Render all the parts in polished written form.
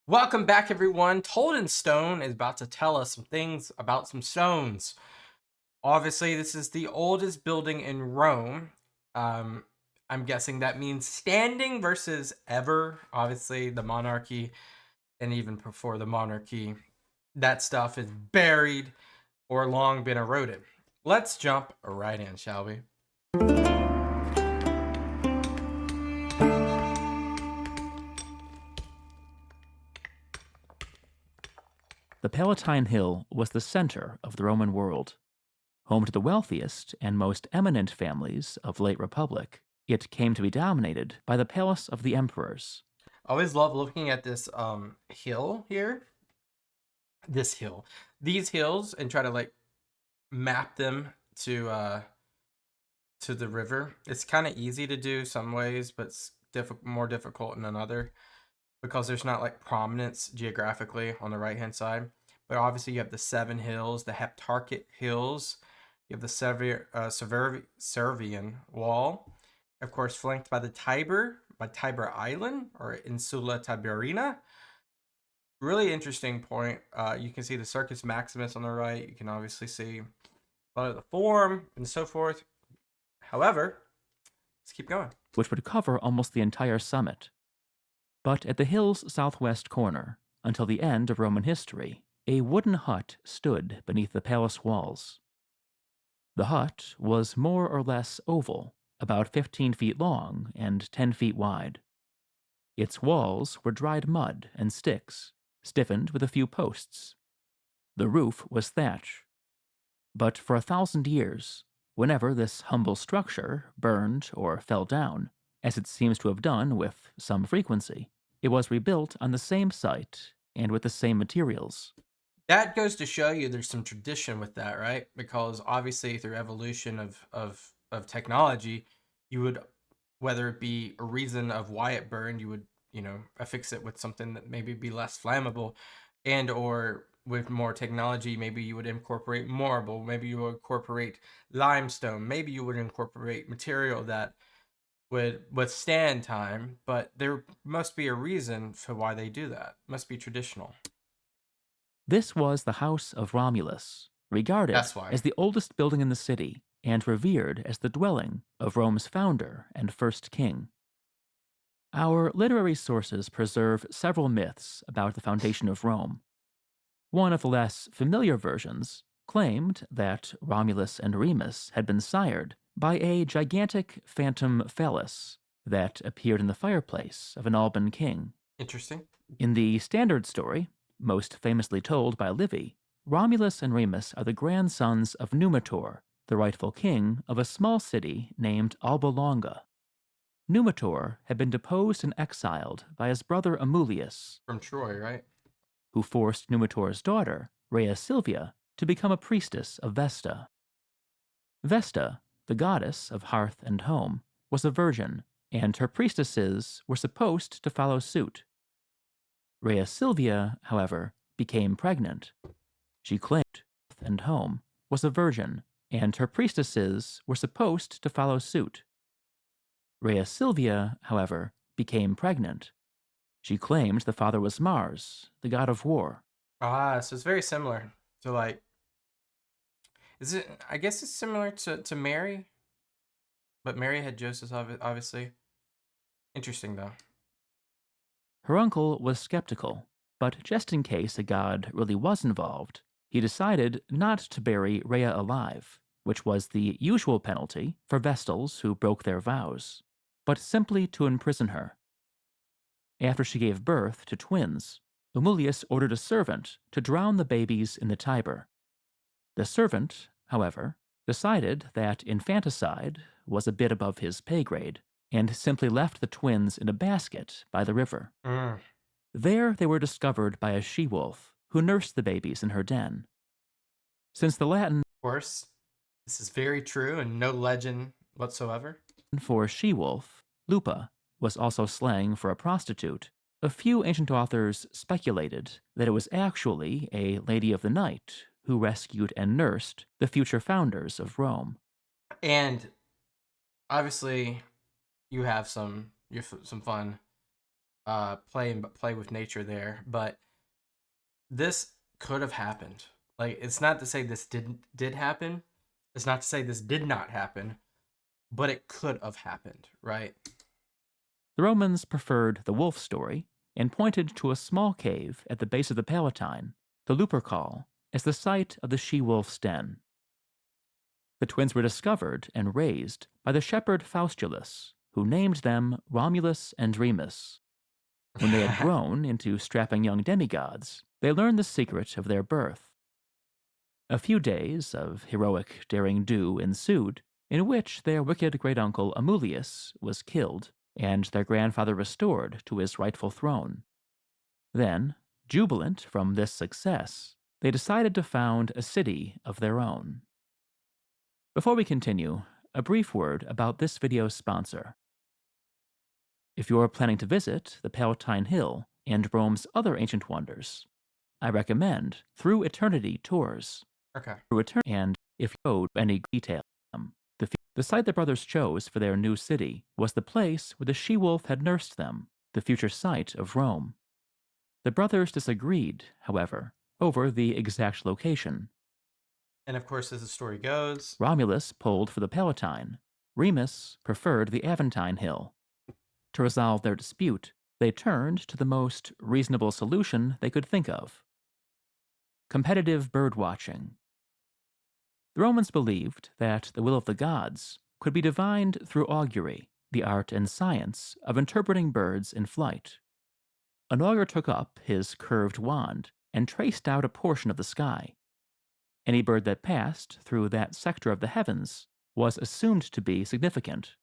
Welcome back, everyone. Toldinstone is about to tell us some things about some stones. Obviously, this is the oldest building in Rome. Um, I'm guessing that means standing versus ever. Obviously, the monarchy, and even before the monarchy, that stuff is buried or long been eroded. Let's jump right in, shall we? The Palatine Hill was the center of the Roman world. Home to the wealthiest and most eminent families of the late Republic, it came to be dominated by the palace of the emperors. I always love looking at this hill here. This hill. These hills and try to like map them to the river. It's kind of easy to do some ways, but it's more difficult in another because there's not like prominence geographically on the right hand side. But obviously, you have the seven hills, the Heptarchic Hills. You have the Servian Wall, of course, flanked by the Tiber, by Tiber Island or Insula Tiberina. Really interesting point. You can see the Circus Maximus on the right. You can obviously see a lot of the Forum and so forth. However, let's keep going. Which would cover almost the entire summit. But at the hill's southwest corner, until the end of Roman history, a wooden hut stood beneath the palace walls. The hut was more or less oval, about 15 feet long and 10 feet wide. Its walls were dried mud and sticks, stiffened with a few posts. The roof was thatch. But for 1,000 years, whenever this humble structure burned or fell down, as it seems to have done with some frequency, it was rebuilt on the same site and with the same materials. That goes to show you there's some tradition with that, right? Because obviously through evolution of technology, you would, whether it be a reason of why it burned, you would, affix it with something that maybe be less flammable, and or with more technology, maybe you would incorporate marble, maybe you would incorporate limestone, maybe you would incorporate material that would withstand time, but there must be a reason for why they do that. Must be traditional. This was the house of Romulus, regarded That's why. as the oldest building in the city and revered as the dwelling of Rome's founder and first king. Our literary sources preserve several myths about the foundation of Rome. One of the less familiar versions claimed that Romulus and Remus had been sired by a gigantic phantom phallus that appeared in the fireplace of an Alban king. Interesting. In the standard story, most famously told by Livy, Romulus and Remus are the grandsons of Numitor, the rightful king of a small city named Alba Longa. Numitor had been deposed and exiled by his brother Amulius, From Troy, right? who forced Numitor's daughter, Rhea Silvia, to become a priestess of Vesta. Vesta, the goddess of hearth and home, was a virgin, and her priestesses were supposed to follow suit. Rhea Silvia, however, became pregnant. She claimed hearth and home was a virgin, and her priestesses were supposed to follow suit. Rhea Silvia, however, became pregnant. She claimed the father was Mars, the god of war. Ah, so it's very similar to like, is it? I guess it's similar to Mary, but Mary had Joseph, obviously. Interesting though. Her uncle was skeptical, but just in case a god really was involved, he decided not to bury Rhea alive, which was the usual penalty for Vestals who broke their vows, but simply to imprison her. After she gave birth to twins, Amulius ordered a servant to drown the babies in the Tiber. The servant, however, decided that infanticide was a bit above his pay grade and simply left the twins in a basket by the river. Of There they were discovered by a she-wolf who nursed the babies in her den. Since the Latin course, this is very true and no legend whatsoever. for she-wolf, lupa, was also slang for a prostitute, a few ancient authors speculated that it was actually a lady of the night who rescued and nursed the future founders of Rome. And obviously, you have some fun play with nature there. But this could have happened. Like, it's not to say this did happen. It's not to say this did not happen, but it could have happened, right? The Romans preferred the wolf story and pointed to a small cave at the base of the Palatine, the Lupercal, as the site of the she-wolf's den. The twins were discovered and raised by the shepherd Faustulus, who named them Romulus and Remus. When they had grown into strapping young demigods, they learned the secret of their birth. A few days of heroic derring-do ensued, in which their wicked great-uncle Amulius was killed and their grandfather restored to his rightful throne. Then, jubilant from this success, they decided to found a city of their own. Before we continue, a brief word about this video's sponsor. If you're planning to visit the Palatine Hill and Rome's other ancient wonders, I recommend Through Eternity tours. Okay. And if you know any detail, the site the brothers chose for their new city was the place where the she-wolf had nursed them, the future site of Rome. The brothers disagreed, however, over the exact location. And of course, as the story goes, Romulus pulled for the Palatine. Remus preferred the Aventine Hill. To resolve their dispute, they turned to the most reasonable solution they could think of: competitive bird-watching. The Romans believed that the will of the gods could be divined through augury, the art and science of interpreting birds in flight. An augur took up his curved wand and traced out a portion of the sky. Any bird that passed through that sector of the heavens was assumed to be significant.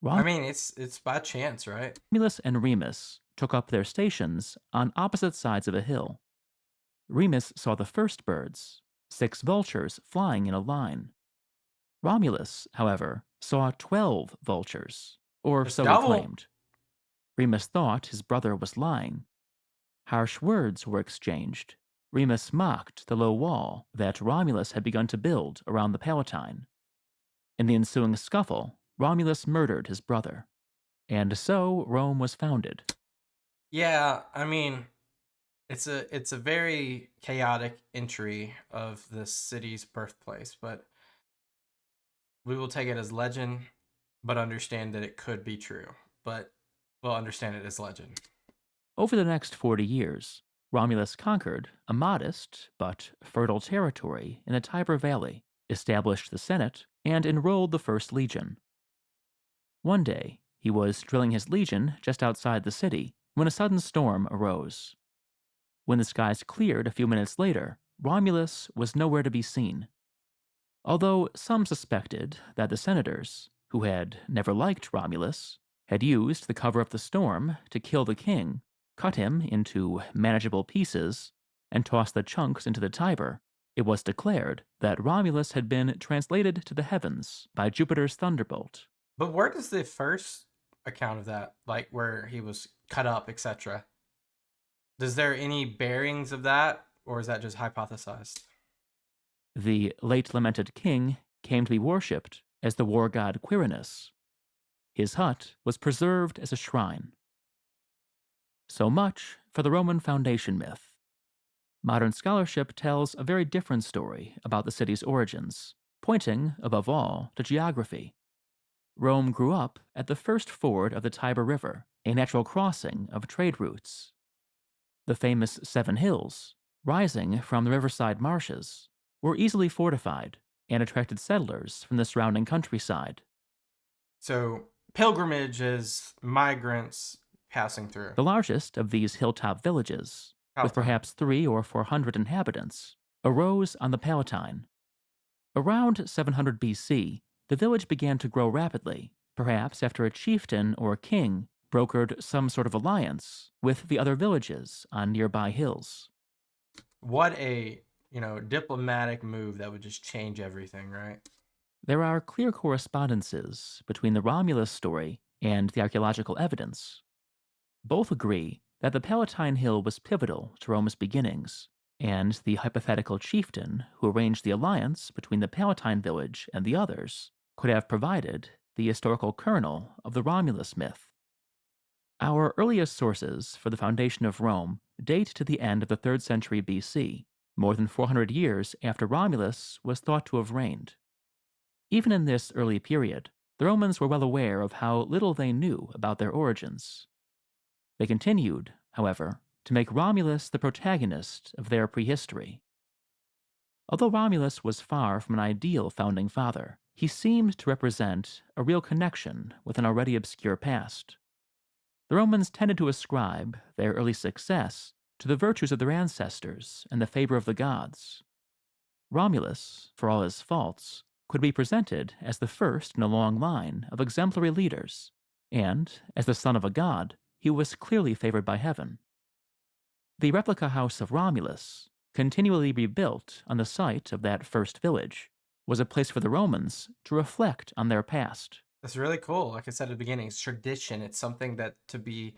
I mean, it's by chance, right? Romulus and Remus took up their stations on opposite sides of a hill. Remus saw the first birds, 6 vultures flying in a line. Romulus, however, saw 12 vultures, or It's so he double. claimed. Remus thought his brother was lying. Harsh words were exchanged. Remus mocked the low wall that Romulus had begun to build around the Palatine. In the ensuing scuffle, Romulus murdered his brother. And so Rome was founded. Yeah, I mean, it's a very chaotic entry of the city's birthplace, but we will take it as legend, but understand that it could be true. But we'll understand it as legend. Over the next 40 years, Romulus conquered a modest but fertile territory in the Tiber Valley, established the Senate, and enrolled the First Legion. One day, he was drilling his legion just outside the city when a sudden storm arose. When the skies cleared a few minutes later, Romulus was nowhere to be seen. Although some suspected that the senators, who had never liked Romulus, had used the cover of the storm to kill the king, cut him into manageable pieces, and tossed the chunks into the Tiber, it was declared that Romulus had been translated to the heavens by Jupiter's thunderbolt. But where does the first account of that, like where he was cut up, etc.? Is there any bearings of that, or is that just hypothesized? The late lamented king came to be worshipped as the war god Quirinus. His hut was preserved as a shrine. So much for the Roman foundation myth. Modern scholarship tells a very different story about the city's origins, pointing, above all, to geography. Rome grew up at the first ford of the Tiber River, a natural crossing of trade routes. The famous 7 hills, rising from the riverside marshes, were easily fortified and attracted settlers from the surrounding countryside. So pilgrimages, migrants passing through. The largest of these hilltop villages, with Palatine. perhaps 300 or 400 inhabitants, arose on the Palatine. Around 700 BC, the village began to grow rapidly, perhaps after a chieftain or king brokered some sort of alliance with the other villages on nearby hills. What a, diplomatic move that would just change everything, right? There are clear correspondences between the Romulus story and the archaeological evidence. Both agree that the Palatine Hill was pivotal to Rome's beginnings, and the hypothetical chieftain who arranged the alliance between the Palatine village and the others could have provided the historical kernel of the Romulus myth. Our earliest sources for the foundation of Rome date to the end of the 3rd century BC, more than 400 years after Romulus was thought to have reigned. Even in this early period, the Romans were well aware of how little they knew about their origins. They continued, however, to make Romulus the protagonist of their prehistory. Although Romulus was far from an ideal founding father, he seemed to represent a real connection with an already obscure past. The Romans tended to ascribe their early success to the virtues of their ancestors and the favor of the gods. Romulus, for all his faults, could be presented as the first in a long line of exemplary leaders, and, as the son of a god, he was clearly favored by heaven. The replica house of Romulus, continually rebuilt on the site of that first village, was a place for the Romans to reflect on their past. That's really cool. Like I said at the beginning, it's tradition. It's something that to be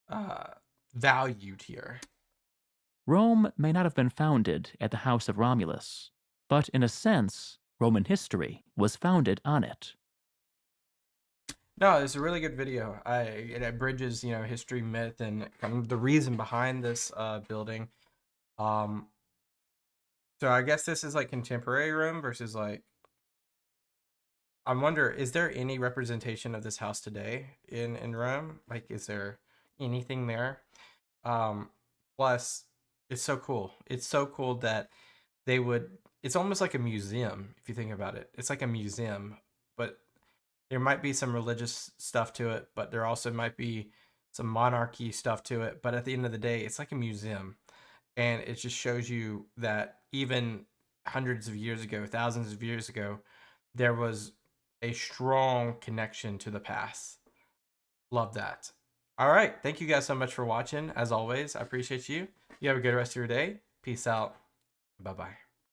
uh, valued here. Rome may not have been founded at the house of Romulus, but in a sense, Roman history was founded on it. No, it's a really good video. It bridges, history, myth, and kind of the reason behind this building. Um, so I guess this is like contemporary Rome versus like. I wonder, is there any representation of this house today in Rome? Like, is there anything there? Um, Plus, it's so cool. It's so cool that they would. It's almost like a museum if you think about it. It's like a museum, but there might be some religious stuff to it, but there also might be some monarchy stuff to it. But at the end of the day, it's like a museum. And it just shows you that even hundreds of years ago, thousands of years ago, there was a strong connection to the past. Love that. All right. Thank you guys so much for watching. As always, I appreciate you. You have a good rest of your day. Peace out. Bye bye.